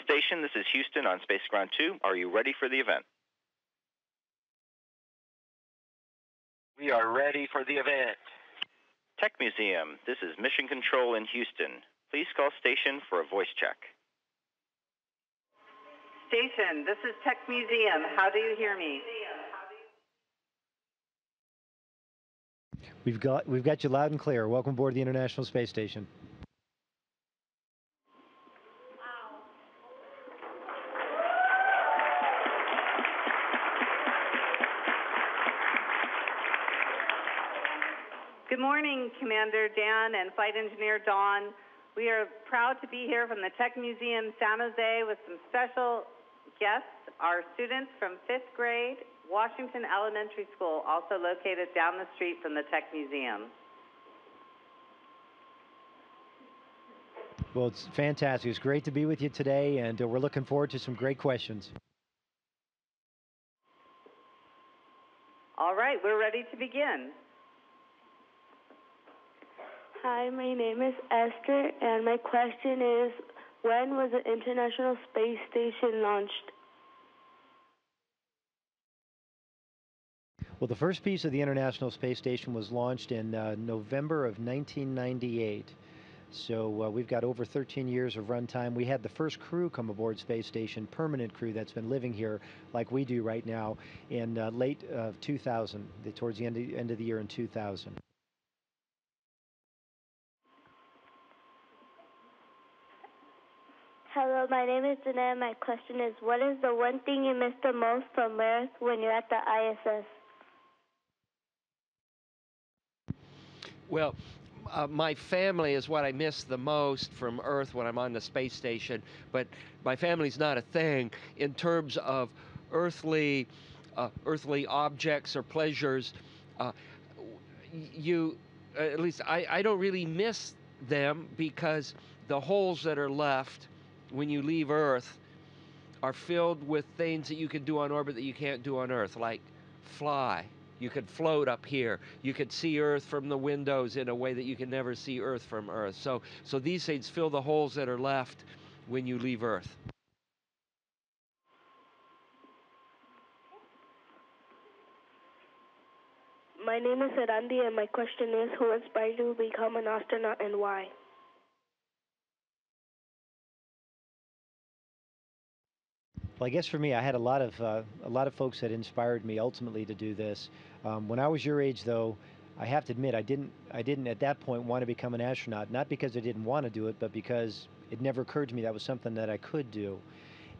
Station, this is Houston on Space Ground 2. Are you ready for the event? We are ready for the event. Tech Museum, this is Mission Control in Houston. Please call station for a voice check. Station, this is Tech Museum. How do you hear me? We've got you loud and clear. Welcome aboard the International Space Station. Good morning, Commander Dan and Flight Engineer Dawn. We are proud to be here from the Tech Museum San Jose with some special guests, our students from 5th grade, Washington Elementary School, also located down the street from the Tech Museum. Well, it's fantastic. It's great to be with you today, and we're looking forward to some great questions. All right, we're ready to begin. Hi, my name is Esther, and my question is, when was the International Space Station launched? Well, the first piece of the International Space Station was launched in November of 1998. So we've got over 13 years of runtime. We had the first crew come aboard Space Station, permanent crew that's been living here like we do right now, in late 2000, towards the end of the year in 2000. Hello, my name is Dana, and my question is, what is the one thing you miss the most from Earth when you're at the ISS? Well, my family is what I miss the most from Earth when I'm on the space station, but my family's not a thing in terms of earthly objects or pleasures. At least I don't really miss them, because the holes that are left when you leave Earth are filled with things that you can do on orbit that you can't do on Earth, like fly. You could float up here. You could see Earth from the windows in a way that you can never see Earth from Earth. So these things fill the holes that are left when you leave Earth. My name is Arandi, and my question is, who inspired you to become an astronaut and why? Well, I guess for me, I had a lot of folks that inspired me ultimately to do this. When I was your age, though, I have to admit I didn't at that point want to become an astronaut. Not because I didn't want to do it, but because it never occurred to me that was something that I could do.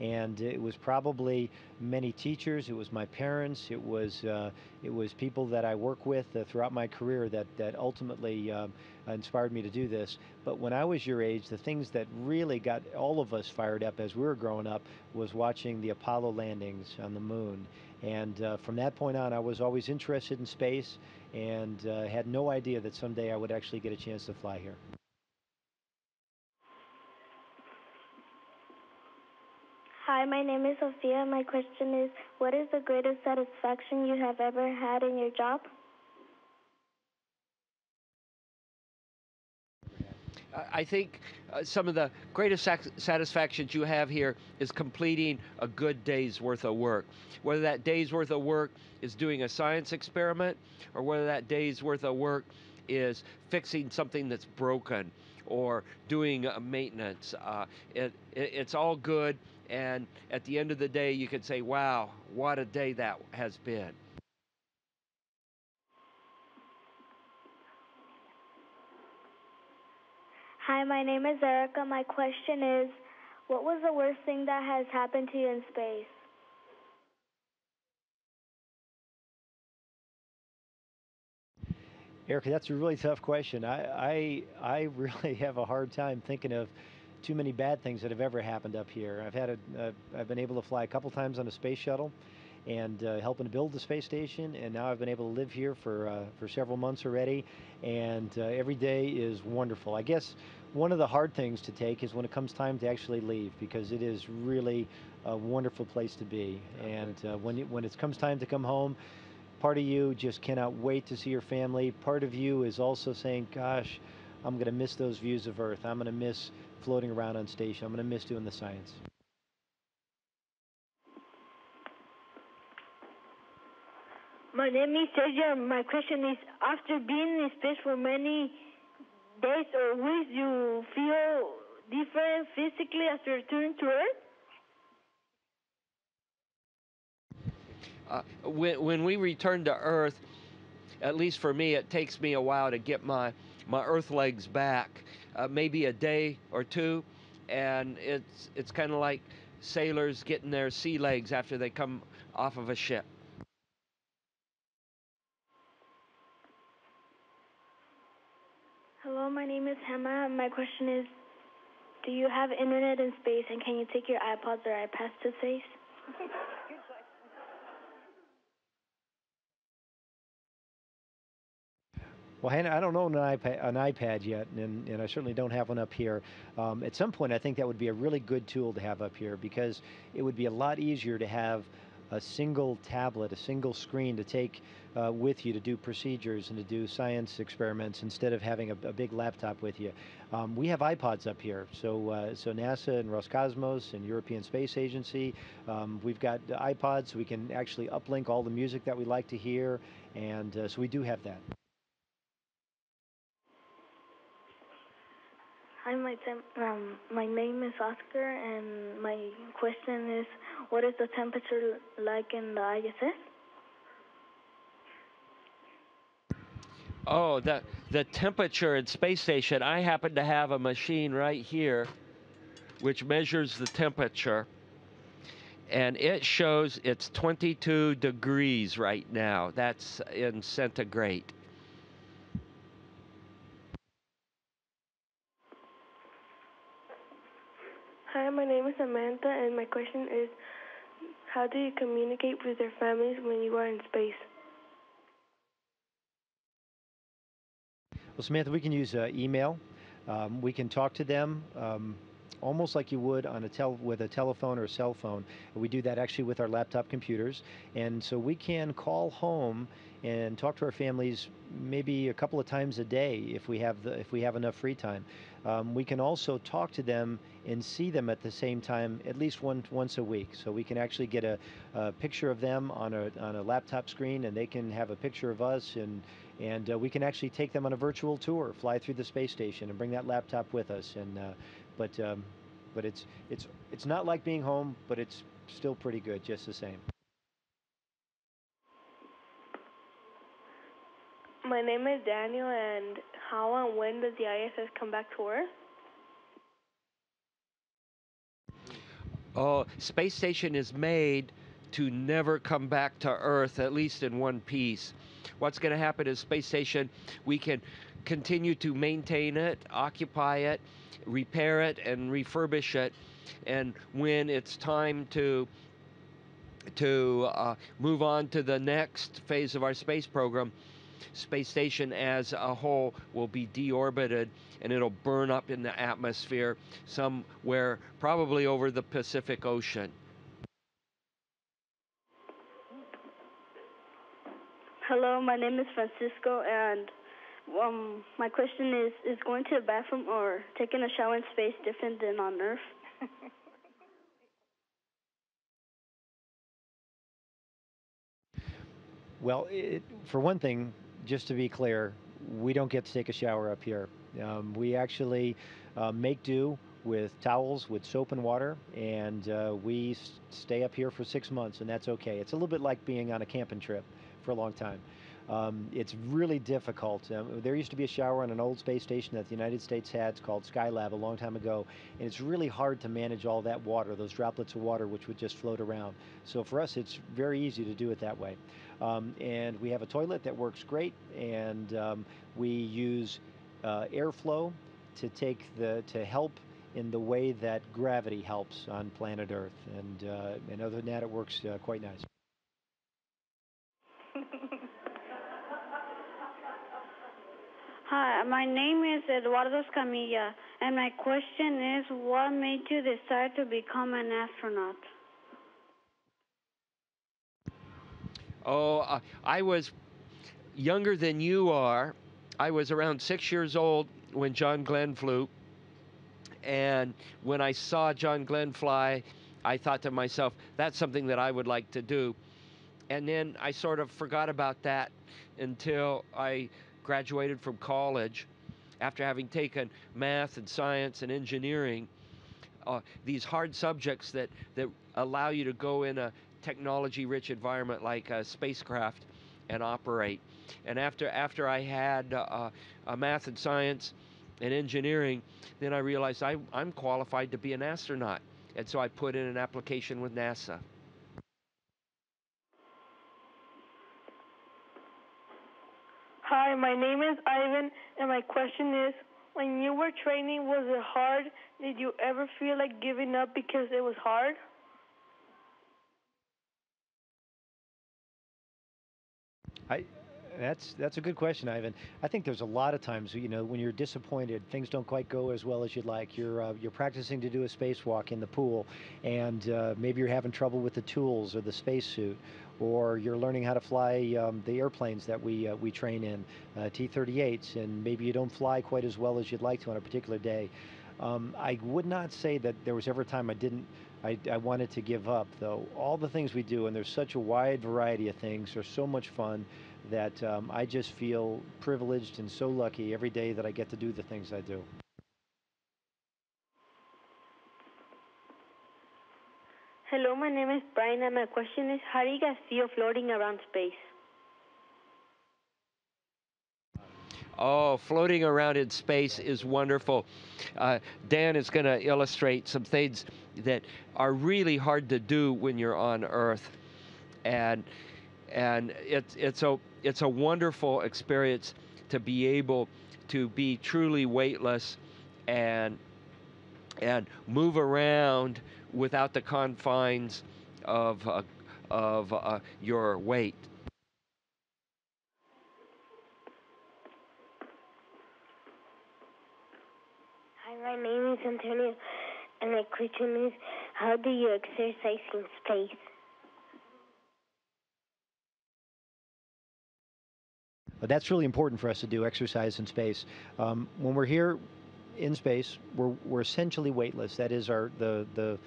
And it was probably many teachers, it was my parents, it was people that I work with throughout my career that ultimately inspired me to do this. But when I was your age, the things that really got all of us fired up as we were growing up was watching the Apollo landings on the moon. And from that point on, I was always interested in space, and had no idea that someday I would actually get a chance to fly here. Hi, my name is Sophia. My question is, what is the greatest satisfaction you have ever had in your job? I think some of the greatest satisfactions you have here is completing a good day's worth of work. Whether that day's worth of work is doing a science experiment, or whether that day's worth of work is fixing something that's broken or doing maintenance. It's all good, and at the end of the day you can say, wow, what a day that has been. Hi, my name is Erica. My question is, what was the worst thing that has happened to you in space? Erica, that's a really tough question. I really have a hard time thinking of too many bad things that have ever happened up here. I've been able to fly a couple times on a space shuttle, and helping to build the space station, and now I've been able to live here for several months already, and every day is wonderful. I guess one of the hard things to take is when it comes time to actually leave, because it is really a wonderful place to be. And when it comes time to come home, part of you just cannot wait to see your family. Part of you is also saying, gosh, I'm going to miss those views of Earth. I'm going to miss floating around on station. I'm going to miss doing the science. My name is Sergio. My question is, after being in space for many days or weeks, you feel different physically after returning to Earth? When we return to Earth, at least for me, it takes me a while to get my Earth legs back, maybe a day or two, and it's kind of like sailors getting their sea legs after they come off of a ship. Hello, my name is Hema. My question is, do you have internet in space, and can you take your iPods or iPads to space? Well, Hannah, I don't own an iPad yet, and I certainly don't have one up here. At some point, I think that would be a really good tool to have up here because it would be a lot easier to have a single tablet, a single screen to take with you to do procedures and to do science experiments instead of having a big laptop with you. We have iPods up here, so NASA and Roscosmos and European Space Agency, we've got iPods, so we can actually uplink all the music that we like to hear, and so we do have that. Hi, my name is Oscar, and my question is, what is the temperature like in the ISS? Oh, the temperature at space station, I happen to have a machine right here which measures the temperature, and it shows it's 22 degrees right now. That's in centigrade. Hi, my name is Samantha, and my question is, how do you communicate with your families when you are in space? Well, Samantha, we can use email. We can talk to them almost like you would on with a telephone or a cell phone. We do that actually with our laptop computers, and so we can call home and talk to our families maybe a couple of times a day if we have enough free time. We can also talk to them and see them at the same time at least once a week. So we can actually get a picture of them on a laptop screen, and they can have a picture of us, and we can actually take them on a virtual tour, fly through the space station, and bring that laptop with us. But it's not like being home, but it's still pretty good just the same. My name is Daniel, and how and when does the ISS come back to Earth? Oh, space station is made to never come back to Earth, at least in one piece. What's going to happen is space station, we can continue to maintain it, occupy it, repair it, and refurbish it. And when it's time to move on to the next phase of our space program, space station as a whole will be deorbited, and it'll burn up in the atmosphere somewhere probably over the Pacific Ocean. Hello, my name is Francisco, and my question is going to the bathroom or taking a shower in space different than on Earth? Well, for one thing, just to be clear, we don't get to take a shower up here. We actually make do with towels, with soap and water, and we stay up here for 6 months, and that's okay. It's a little bit like being on a camping trip for a long time. It's really difficult. There used to be a shower on an old space station that the United States had. It's called Skylab a long time ago, and it's really hard to manage all that water, those droplets of water which would just float around. So for us, it's very easy to do it that way. And we have a toilet that works great, and we use airflow to help in the way that gravity helps on planet Earth. And other than that, it works quite nice. Hi, my name is Eduardo Escamilla, and my question is, what made you decide to become an astronaut? Oh, I was younger than you are. I was around 6 years old when John Glenn flew. And when I saw John Glenn fly, I thought to myself, that's something that I would like to do. And then I sort of forgot about that until I graduated from college after having taken math and science and engineering, these hard subjects that allow you to go in a technology-rich environment like a spacecraft and operate. And after I had math and science and engineering, then I realized I'm qualified to be an astronaut. And so I put in an application with NASA. Hi, my name is Ivan, and my question is, when you were training, was it hard? Did you ever feel like giving up because it was hard? That's a good question, Ivan. I think there's a lot of times, when you're disappointed, things don't quite go as well as you'd like. You're practicing to do a spacewalk in the pool, and maybe you're having trouble with the tools or the spacesuit, or you're learning how to fly the airplanes that we train in, T-38s, and maybe you don't fly quite as well as you'd like to on a particular day. I would not say that there was ever a time I wanted to give up, though. All the things we do, and there's such a wide variety of things, are so much fun that I just feel privileged and so lucky every day that I get to do the things I do. Hello, my name is Brian, and my question is, how do you guys feel floating around space? Oh, floating around in space is wonderful. Dan is going to illustrate some things that are really hard to do when you're on Earth, and it's a wonderful experience to be able to be truly weightless and move around without the confines of your weight. Hi, my name is Antonio, and my question is, how do you exercise in space? That's really important for us to do, exercise in space. When we're here in space, we're essentially weightless. That is, the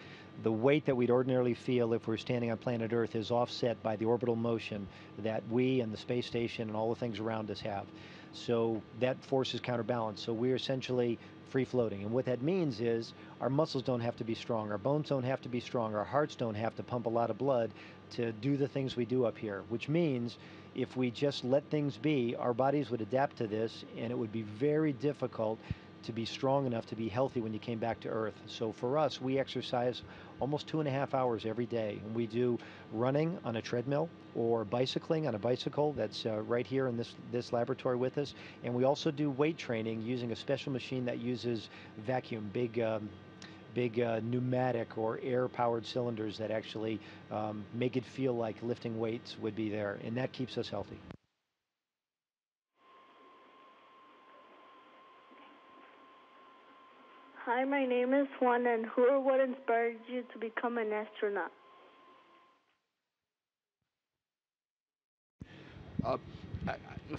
weight that we'd ordinarily feel if we're standing on planet Earth is offset by the orbital motion that we and the space station and all the things around us have. So that force is counterbalanced. So we're essentially free floating. And what that means is our muscles don't have to be strong, our bones don't have to be strong, our hearts don't have to pump a lot of blood to do the things we do up here, which means if we just let things be, our bodies would adapt to this, and it would be very difficult to be strong enough to be healthy when you came back to Earth. So for us, we exercise almost 2.5 hours every day. And we do running on a treadmill or bicycling on a bicycle that's right here in this laboratory with us. And we also do weight training using a special machine that uses vacuum, big pneumatic or air-powered cylinders that actually make it feel like lifting weights would be there. And that keeps us healthy. Hi, my name is Juan, and who or what inspired you to become an astronaut?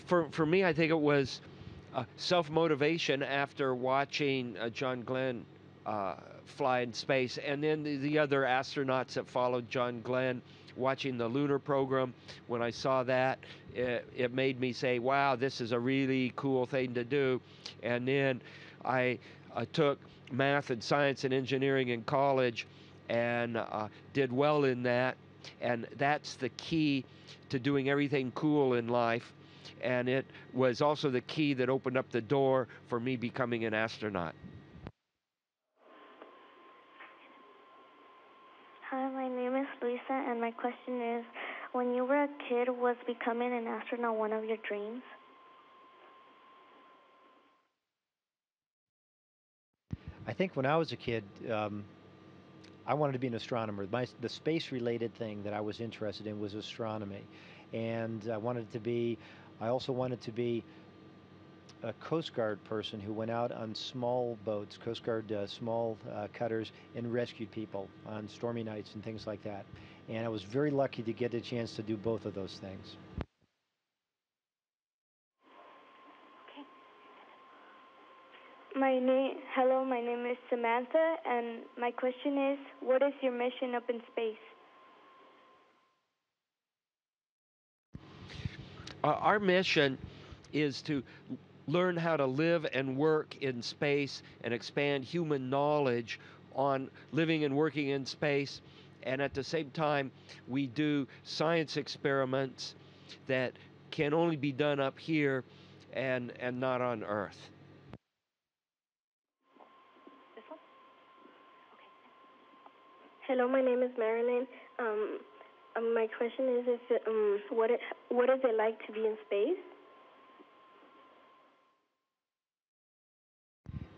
For me, I think it was self-motivation after watching John Glenn fly in space, and then the other astronauts that followed John Glenn, watching the lunar program. When I saw that, it made me say, wow, this is a really cool thing to do. And then I took math and science and engineering in college and did well in that. And that's the key to doing everything cool in life. And it was also the key that opened up the door for me becoming an astronaut. Hi, my name is Luisa, and my question is, when you were a kid, was becoming an astronaut one of your dreams? I think when I was a kid, I wanted to be an astronomer. The space-related thing that I was interested in was astronomy, and I also wanted to be a Coast Guard person who went out on small boats, Coast Guard small cutters, and rescued people on stormy nights and things like that. And I was very lucky to get a chance to do both of those things. Hello, my name is Samantha, and my question is, what is your mission up in space? Our mission is to learn how to live and work in space and expand human knowledge on living and working in space. And at the same time, we do science experiments that can only be done up here and not on Earth. Hello, my name is Marilyn. My question is, what is it like to be in space?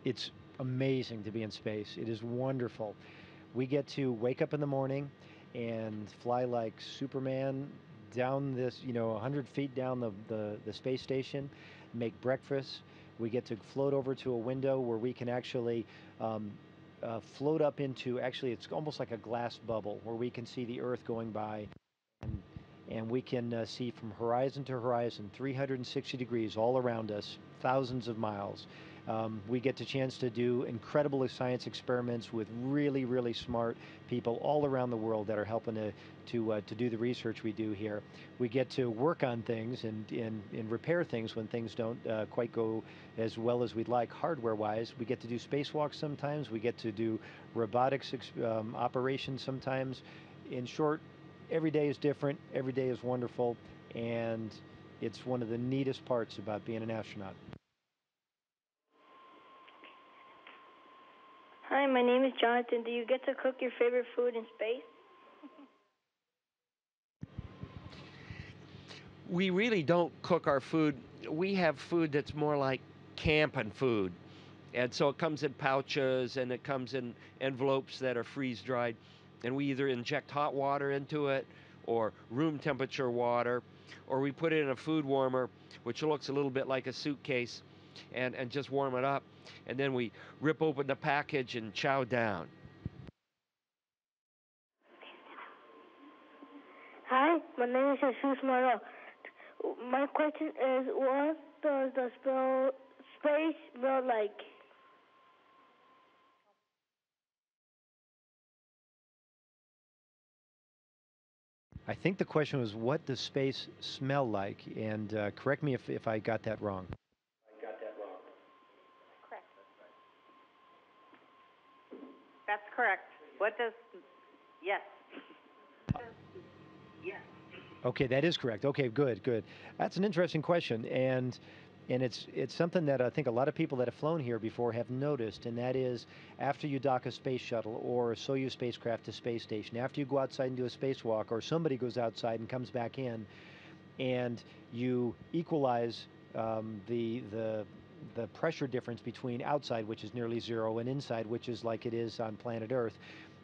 It's amazing to be in space. It is wonderful. We get to wake up in the morning and fly like Superman down this, 100 feet down the space station, make breakfast. We get to float over to a window where we can actually float up into, actually, it's almost like a glass bubble where we can see the Earth going by. And we can see from horizon to horizon, 360 degrees all around us, thousands of miles. We get the chance to do incredible science experiments with really, really smart people all around the world that are helping to do the research we do here. We get to work on things and repair things when things don't quite go as well as we'd like hardware-wise. We get to do spacewalks sometimes. We get to do robotics operations sometimes. In short, every day is different, every day is wonderful, and it's one of the neatest parts about being an astronaut. Hi, my name is Jonathan. Do you get to cook your favorite food in space? We really don't cook our food. We have food that's more like camping food. And so it comes in pouches and it comes in envelopes that are freeze-dried. And we either inject hot water into it or room temperature water, or we put it in a food warmer, which looks a little bit like a suitcase, and just warm it up. And then we rip open the package and chow down. Hi, my name is Jesus Maro. My question is, what does the space smell like? I think the question was, what does space smell like? And correct me if I got that wrong. Correct. That's correct. What does, yes. Yes. Okay, that is correct. Okay, good. That's an interesting question, and it's something that I think a lot of people that have flown here before have noticed, and that is after you dock a space shuttle or a Soyuz spacecraft to space station, after you go outside and do a spacewalk, or somebody goes outside and comes back in, and you equalize the pressure difference between outside, which is nearly zero, and inside, which is like it is on planet Earth.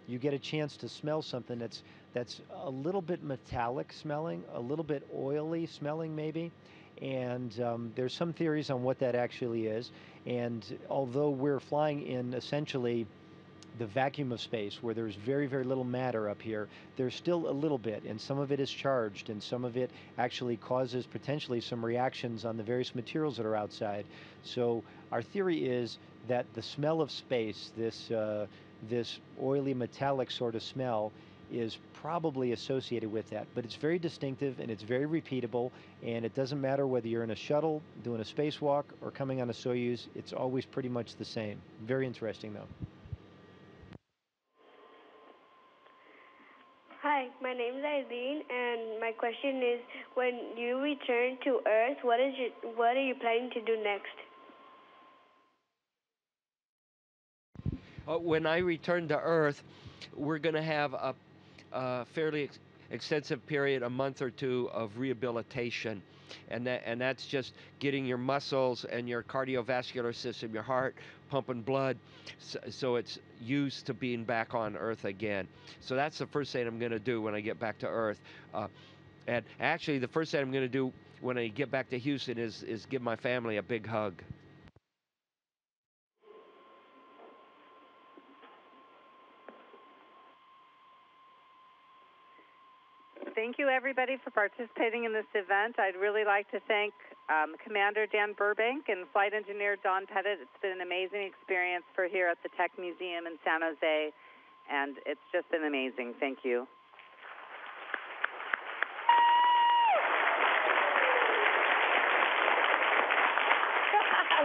You get a chance to smell something that's a little bit metallic smelling, a little bit oily smelling maybe, and there's some theories on what that actually is. And although we're flying in essentially the vacuum of space, where there's very, very little matter up here, there's still a little bit, and some of it is charged, and some of it actually causes potentially some reactions on the various materials that are outside. So our theory is that the smell of space, this oily metallic sort of smell, is probably associated with that. But it's very distinctive and it's very repeatable, and it doesn't matter whether you're in a shuttle, doing a spacewalk, or coming on a Soyuz, it's always pretty much the same. Very interesting though. Hi, my name is Eileen, and my question is, when you return to Earth, what are you planning to do next? When I return to Earth, we're going to have a fairly extensive period, a month or two of rehabilitation, and that's just getting your muscles and your cardiovascular system, your heart pumping blood, so it's used to being back on Earth again. So that's the first thing I'm going to do when I get back to Earth. And actually, the first thing I'm going to do when I get back to Houston is give my family a big hug. Thank you, everybody, for participating in this event. I'd really like to thank Commander Dan Burbank and Flight Engineer Don Pettit. It's been an amazing experience for here at the Tech Museum in San Jose, and it's just been amazing. Thank you.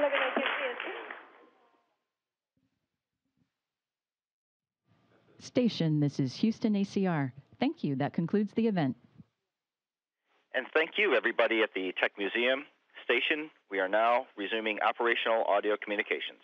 Look at that. Station, this is Houston ACR. Thank you. That concludes the event. And thank you, everybody at the Tech Museum. Station, we are now resuming operational audio communications.